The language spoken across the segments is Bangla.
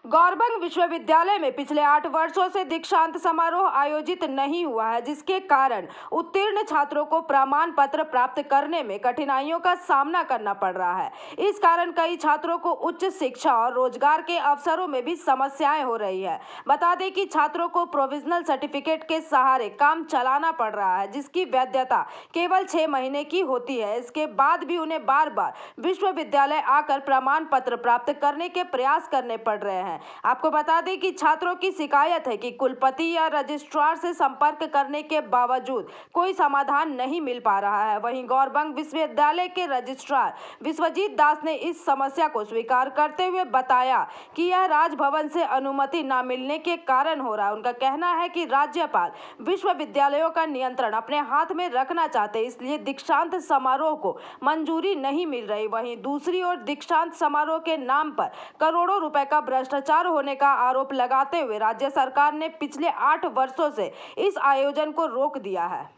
गौरबंग विश्वविद्यालय में पिछले 8 वर्षों से दीक्षांत समारोह आयोजित नहीं हुआ है, जिसके कारण उत्तीर्ण छात्रों को प्रमाण पत्र प्राप्त करने में कठिनाइयों का सामना करना पड़ रहा है। इस कारण कई छात्रों को उच्च शिक्षा और रोजगार के अवसरों में भी समस्याएं हो रही है। बता दें कि छात्रों को प्रोविजनल सर्टिफिकेट के सहारे काम चलाना पड़ रहा है, जिसकी वैधता केवल 6 महीने की होती है। इसके बाद भी उन्हें बार बार विश्वविद्यालय आकर प्रमाण पत्र प्राप्त करने के प्रयास करने पड़ रहे हैं। आपको बता दें कि छात्रों की शिकायत है कि कुलपति या रजिस्ट्रार से संपर्क करने के बावजूद कोई समाधान नहीं मिल पा रहा है। वहीं गौरबंग विश्वविद्यालय के रजिस्ट्रार विश्वजीत दास ने इस समस्या को स्वीकार करते हुए बताया कि यह राजभवन से अनुमति न मिलने के कारण हो रहा है। उनका कहना है कि राज्यपाल विश्वविद्यालयों का नियंत्रण अपने हाथ में रखना चाहते, इसलिए दीक्षांत समारोह को मंजूरी नहीं मिल रही। वहीं दूसरी ओर दीक्षांत समारोह के नाम पर करोड़ों रुपए का भ्रष्टाचार होने का आरोप लगाते हुए राज्य सरकार ने पिछले 8 वर्षों से इस आयोजन को रोक दिया है।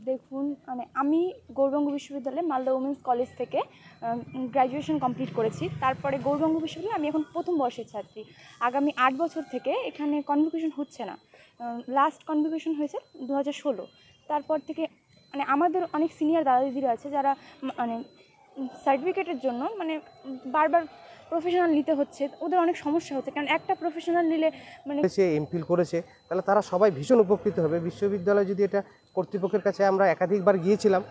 দেখুন মানে আমি গৌরবঙ্গ বিশ্ববিদ্যালয়ে মালদা উমেন্স কলেজ থেকে গ্র্যাজুয়েশন কমপ্লিট করেছি। তারপরে গৌরবঙ্গ বিশ্ববিদ্যালয়ে আমি এখন প্রথম বর্ষের ছাত্রী। আগামী 8 বছর থেকে এখানে কনভোকেশন হচ্ছে না। লাস্ট কনভোকেশন হয়েছে 2016। তারপর থেকে মানে আমাদের অনেক সিনিয়র দাদা দিদিরা আছে যারা মানে সার্টিফিকেটের জন্য মানে বারবার প্রফেশনাল নিতে হচ্ছে, ওদের অনেক সমস্যা হচ্ছে, কারণ একটা প্রফেশনাল নিলে মানে সে এমফিল করেছে, তাহলে তারা সবাই ভীষণ উপকৃত হবে। বিশ্ববিদ্যালয় যদি এটা কর্তৃপক্ষের কাছে আমরা একাধিকবার গিয়েছিলাম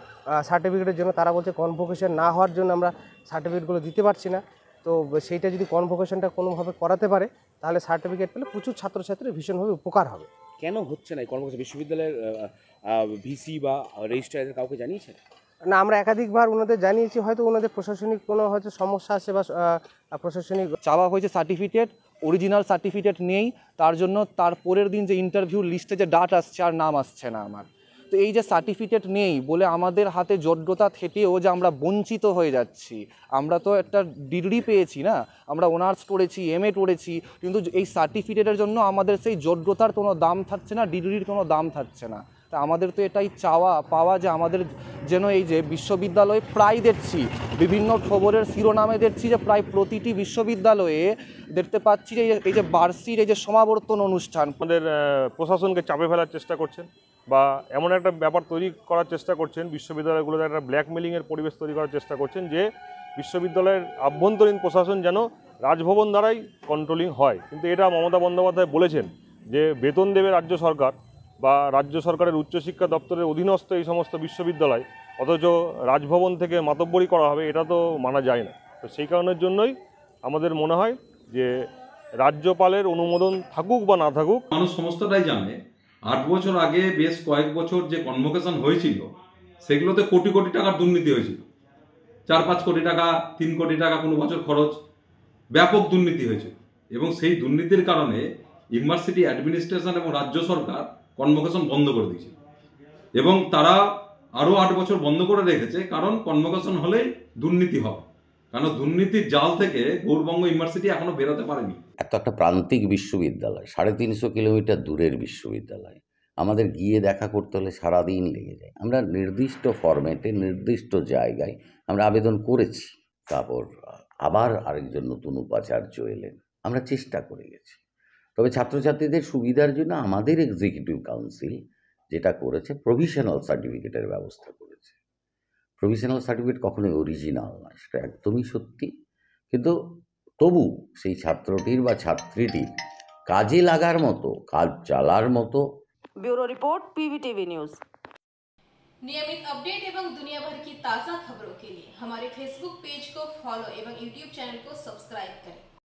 সার্টিফিকেটের জন্য, তারা বলছে কনভোকেশন না হওয়ার জন্য আমরা সার্টিফিকেটগুলো দিতে পারছি না। তো সেইটা যদি কনভোকেশনটা কোনোভাবে করাতে পারে তাহলে সার্টিফিকেট পেলে প্রচুর ছাত্রছাত্রীর ভীষণভাবে উপকার হবে। কেন হচ্ছে না কনভোকেশন? বিশ্ববিদ্যালয়ের ভিসি বা রেজিস্ট্রার কাউকে জানিয়েছেন? না, আমরা একাধিকবার ওনাদের জানিয়েছি, হয়তো ওনাদের প্রশাসনিক কোনো হয়তো সমস্যা আছে বা প্রশাসনিক চাওয়া হয়েছে সার্টিফিকেট, অরিজিনাল সার্টিফিকেট নেই, তার জন্য তার পরের দিন যে ইন্টারভিউ লিস্টে যে ডাট আসছে আর নাম আসছে না আমার। তো এই যে সার্টিফিকেট নেই বলে আমাদের হাতে যোগ্যতা থেকেও যে আমরা বঞ্চিত হয়ে যাচ্ছি। আমরা তো একটা ডিগ্রি পেয়েছি না, আমরা অনার্স করেছি, এমএ করেছি, কিন্তু এই সার্টিফিকেটের জন্য আমাদের সেই যোগ্যতার কোনো দাম থাকছে না, ডিগ্রির কোনো দাম থাকছে না। তা আমাদের তো এটাই চাওয়া পাওয়া যে আমাদের যেন এই যে বিশ্ববিদ্যালয়ে প্রায় দেখছি বিভিন্ন খবরের শিরোনামে দেখছি যে প্রায় প্রতিটি বিশ্ববিদ্যালয়ে দেখতে পাচ্ছি যে এই যে বার্ষিক এই যে সমাবর্তন অনুষ্ঠান, আমাদের প্রশাসনকে চাপে ফেলার চেষ্টা করছেন বা এমন একটা ব্যাপার তৈরি করার চেষ্টা করছেন, বিশ্ববিদ্যালয়গুলোতে একটা ব্ল্যাকমেলিংয়ের পরিবেশ তৈরি করার চেষ্টা করছেন যে বিশ্ববিদ্যালয়ের আভ্যন্তরীণ প্রশাসন যেন রাজভবন দ্বারাই কন্ট্রোলিং হয়। কিন্তু এটা মমতা বন্দ্যোপাধ্যায় বলেছেন যে বেতন দেবে রাজ্য সরকার বা রাজ্য সরকারের উচ্চশিক্ষা দপ্তরের অধীনস্থ এই সমস্ত বিশ্ববিদ্যালয়, অথচ রাজভবন থেকে মাতব্বরি করা হবে, এটা তো মানা যায় না। তো সেই কারণের জন্যই আমাদের মনে হয় যে রাজ্যপালের অনুমোদন থাকুক বা না থাকুক, মানুষ সমস্তটাই জানে 8 বছর আগে বেশ কয়েক বছর যে কনভোকেশন হয়েছিল সেগুলোতে কোটি কোটি টাকার দুর্নীতি হয়েছিল। 4-5 কোটি টাকা, 3 কোটি টাকা কোনো বছর খরচ, ব্যাপক দুর্নীতি হয়েছিল। এবং সেই দুর্নীতির কারণে ইউনিভার্সিটি অ্যাডমিনিস্ট্রেশন এবং রাজ্য সরকার কনভোকেশন বন্ধ করে দিয়েছে এবং তারা আরও 8 বছর বন্ধ করে রেখেছে, কারণ কনভোকেশন হলেই দুর্নীতি হবে। কারণ দুর্নীতির জাল থেকে গৌরবঙ্গ ইউনিভার্সিটি এখনো বেরোতে পারেনি। এত একটা প্রান্তিক বিশ্ববিদ্যালয়, 350 কিলোমিটার দূরের বিশ্ববিদ্যালয়, আমাদের গিয়ে দেখা করতে হলে সারাদিন লেগে যায়। আমরা নির্দিষ্ট ফরম্যাটে নির্দিষ্ট জায়গায় আমরা আবেদন করেছি, তারপর আবার আরেকজন নতুন উপাচার্য এলেন, আমরা চেষ্টা করে গেছি। তবে ছাত্রছাত্রীদের সুবিধার জন্য আমাদের এক্সিকিউটিভ কাউন্সিল যেটা করেছে প্রভিশনাল সার্টিফিকেটের ব্যবস্থা করেছে। প্রভিশনাল সার্টিফিকেট কখনোই অরিজিনাল নয়, সেটা একদমই সত্যি, কিন্তু তবু সেই ছাত্রটির বা ছাত্রীটির কাজে লাগার মতো, কাজ চালার মতো। Bureau report PVTV news. नियमित अपडेट एवं दुनिया भर की ताज़ा खबरों के लिए हमारे फेसबुक पेज को फॉलो एवं यूट्यूब चैनल को सब्सक्राइब करें।